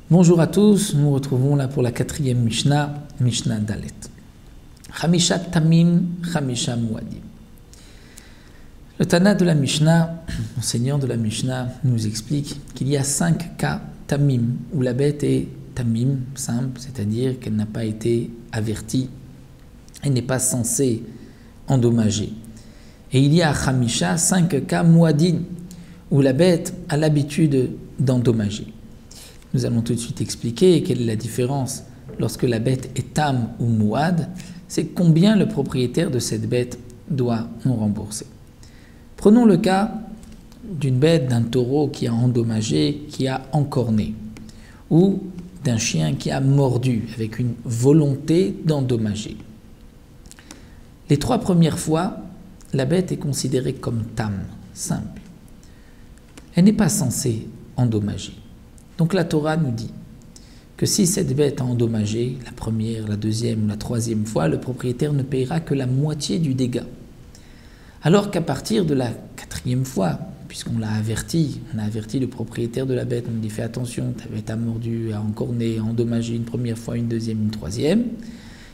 Bonjour à tous, nous nous retrouvons là pour la quatrième Mishnah, Mishnah Dalet. Chamisha Tamim, Chamisha Muadim. Le Tana de la Mishnah, l'enseignant de la Mishnah, nous explique qu'il y a 5 cas Tamim, où la bête est Tamim, simple, c'est-à-dire qu'elle n'a pas été avertie, elle n'est pas censée endommager. Et il y a Chamisha, 5 cas Muadin, où la bête a l'habitude d'endommager. Nous allons tout de suite expliquer quelle est la différence lorsque la bête est tam ou mouad, c'est combien le propriétaire de cette bête doit nous rembourser. Prenons le cas d'une bête, d'un taureau qui a endommagé, qui a encorné, ou d'un chien qui a mordu avec une volonté d'endommager. Les 3 premières fois, la bête est considérée comme tam, simple. Elle n'est pas censée endommager. Donc la Torah nous dit que si cette bête a endommagé la première, la deuxième ou la troisième fois, le propriétaire ne payera que la moitié du dégât. Alors qu'à partir de la 4e fois, puisqu'on l'a averti, on a averti le propriétaire de la bête, on lui dit fais attention, ta bête a mordu, a encorné, a endommagé une première fois, une deuxième, une troisième,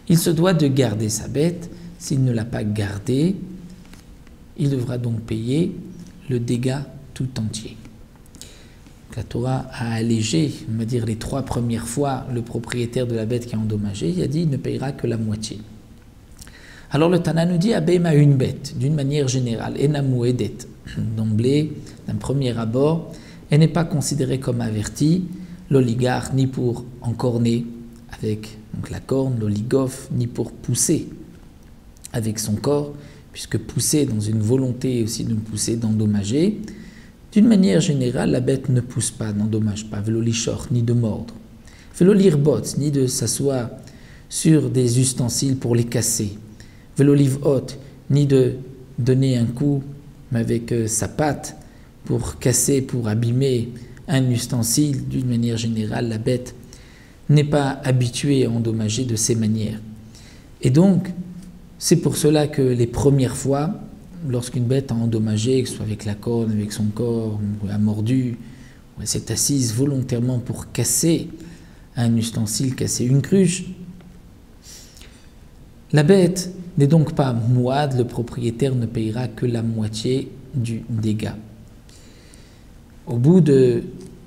il se doit de garder sa bête. S'il ne l'a pas gardée, il devra donc payer le dégât tout entier. La Torah a allégé, on va dire les 3 premières fois, le propriétaire de la bête qui a endommagé, il a dit il ne payera que la moitié. Alors le Tana nous dit Abéma une bête, d'une manière générale, Enamouedet, d'emblée, d'un premier abord, elle n'est pas considérée comme avertie, l'oligarque, ni pour encorner avec donc la corne, l'oligof, ni pour pousser avec son corps, puisque pousser dans une volonté aussi de pousser, d'endommager. D'une manière générale, la bête ne pousse pas, n'endommage pas, vélo lichor, ni de mordre, vélo lirbot, ni de s'asseoir sur des ustensiles pour les casser, vélo livhot, ni de donner un coup avec sa patte pour casser, pour abîmer un ustensile. D'une manière générale, la bête n'est pas habituée à endommager de ces manières. Et donc, c'est pour cela que les premières fois, lorsqu'une bête a endommagé, que ce soit avec la corne, avec son corps, ou a mordu, ou elle s'est assise volontairement pour casser un ustensile, casser une cruche, la bête n'est donc pas mouad, le propriétaire ne payera que la moitié du dégât. Au bout de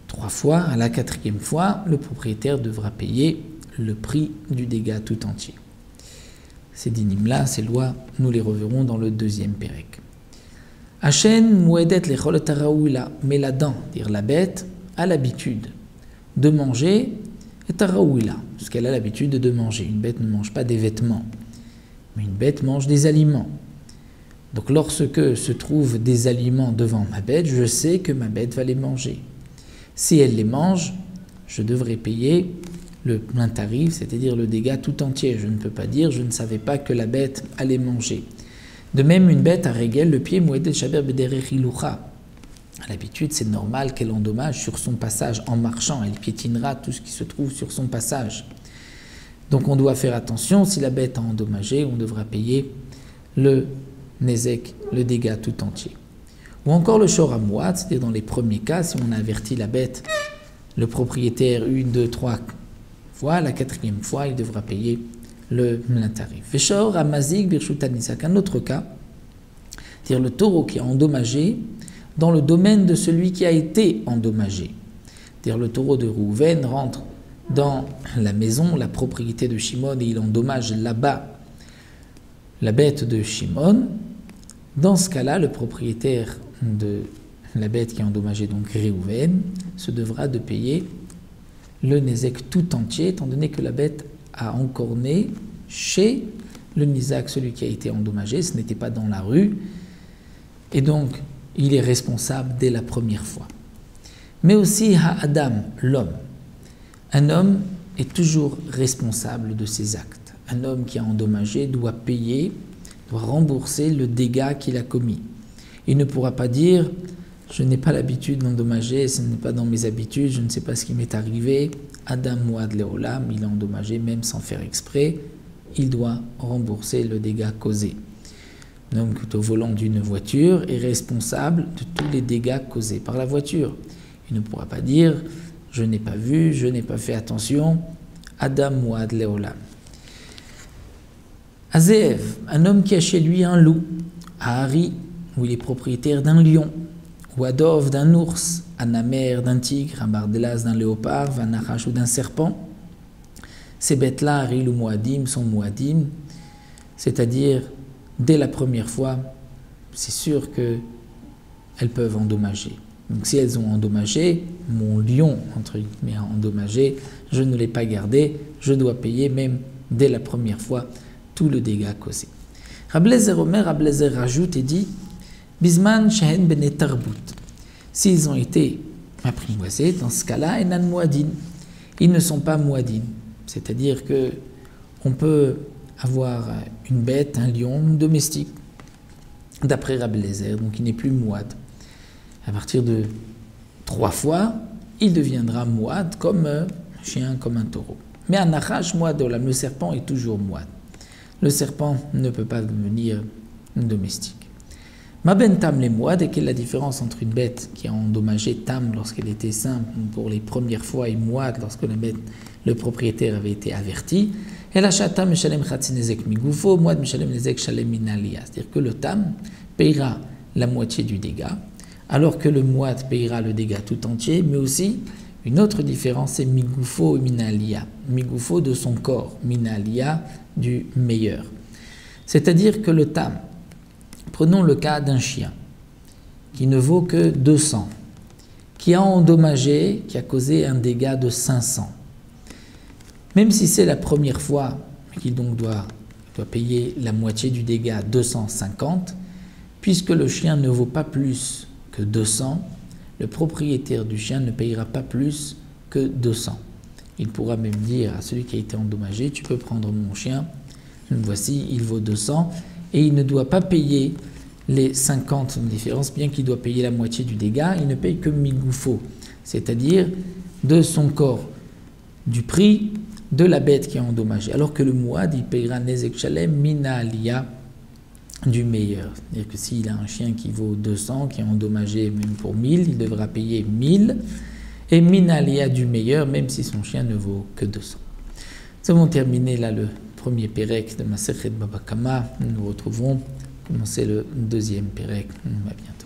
3 fois, à la 4e fois, le propriétaire devra payer le prix du dégât tout entier. Ces dinim-là, ces lois, nous les reverrons dans le 2e pérec. Hachen mouedet lechol taraouila, mais la dent, dire la bête, a l'habitude de manger et taraouila, parce qu'elle a l'habitude de manger. Une bête ne mange pas des vêtements, mais une bête mange des aliments. Donc lorsque se trouvent des aliments devant ma bête, je sais que ma bête va les manger. Si elle les mange, je devrais payer le plein tarif, c'est-à-dire le dégât tout entier. Je ne peux pas dire, je ne savais pas que la bête allait manger. De même, une bête à régel, le pied mouedet shaber bederech ilucha. À l'habitude, c'est normal qu'elle endommage sur son passage en marchant. Elle piétinera tout ce qui se trouve sur son passage. Donc on doit faire attention, si la bête a endommagé, on devra payer le nezek, le dégât tout entier. Ou encore le shor hamouad, c'est-à-dire dans les premiers cas, si on a averti la bête, le propriétaire 1, 2, 3 fois, la 4e fois, il devra payer le plein tarif. Veshor amazik birshutanisak, un autre cas, c'est-à-dire le taureau qui a endommagé dans le domaine de celui qui a été endommagé. C'est-à-dire le taureau de Rouven rentre dans la maison, la propriété de Shimon, et il endommage là-bas la bête de Shimon. Dans ce cas-là, le propriétaire de la bête qui a endommagé donc Réhouven se devra de payer le nezek tout entier, étant donné que la bête a encorné chez le nizak, celui qui a été endommagé, ce n'était pas dans la rue, et donc il est responsable dès la première fois. Mais aussi ha-adam, l'homme. Un homme est toujours responsable de ses actes. Un homme qui a endommagé doit payer, doit rembourser le dégât qu'il a commis. Il ne pourra pas dire « je n'ai pas l'habitude d'endommager, ce n'est pas dans mes habitudes, je ne sais pas ce qui m'est arrivé ». Adam Mouad Leolam, il a endommagé même sans faire exprès, il doit rembourser le dégât causé. Donc au volant d'une voiture est responsable de tous les dégâts causés par la voiture. Il ne pourra pas dire je n'ai pas vu, je n'ai pas fait attention. Adam Mouad Leolam. Azeev, un homme qui a chez lui un loup. Ahari, où il est propriétaire d'un lion. Ou Adov, d'un ours. Anamer, d'un tigre. Un bardelas, d'un léopard. Vanachash, ou d'un serpent. Ces bêtes-là, Haril ou Moadim, sont Moadim. C'est-à-dire, dès la première fois, c'est sûr qu'elles peuvent endommager. Donc si elles ont endommagé, mon lion, entre guillemets, a endommagé, je ne l'ai pas gardé, je dois payer même dès la première fois tout le dégât causé. Rablezer Omer, Rablezer rajoute et dit Bisman Shehen Bene Tarbut. S'ils ont été apprivoisés, dans ce cas-là, Enan Moadin. Ils ne sont pas Moadin. C'est-à-dire qu'on peut avoir une bête, un lion domestique, d'après Rablezer, donc il n'est plus Mouad. À partir de 3 fois, il deviendra Mouad comme un chien, comme un taureau. Mais un Nachash, Mouad Olam, le serpent est toujours Mouad. Le serpent ne peut pas devenir domestique. Ma ben tam les Mouad, et quelle est la différence entre une bête qui a endommagé tam lorsqu'elle était simple pour les premières fois et Mouad lorsque le propriétaire avait été averti. Et la chatam mishalem chatzinezek migoufo, Mouad mishalem nezek shalem minalia. C'est-à-dire que le tam payera la moitié du dégât, alors que le Mouad payera le dégât tout entier, mais aussi une autre différence, c'est migoufo et minalia. Migoufo de son corps, minalia du meilleur. C'est-à-dire que le tam, prenons le cas d'un chien qui ne vaut que 200, qui a endommagé, qui a causé un dégât de 500. Même si c'est la première fois, qu'il donc doit payer la moitié du dégât, 250, puisque le chien ne vaut pas plus que 200, le propriétaire du chien ne payera pas plus que 200. Il pourra même dire à celui qui a été endommagé, tu peux prendre mon chien, voici, il vaut 200, et il ne doit pas payer les 50 de différence, bien qu'il doit payer la moitié du dégât, il ne paye que migoufo, c'est-à-dire de son corps, du prix de la bête qui a endommagé. Alors que le Mouad, il payera nezek shalem mina alia du meilleur. C'est-à-dire que s'il a un chien qui vaut 200, qui est endommagé même pour 1000, il devra payer 1000, et mina alia du meilleur, même si son chien ne vaut que 200. Nous avons terminé là le premier pérec de Masechet Baba Kama. Nous nous retrouvons commencer le deuxième pérec. À bientôt.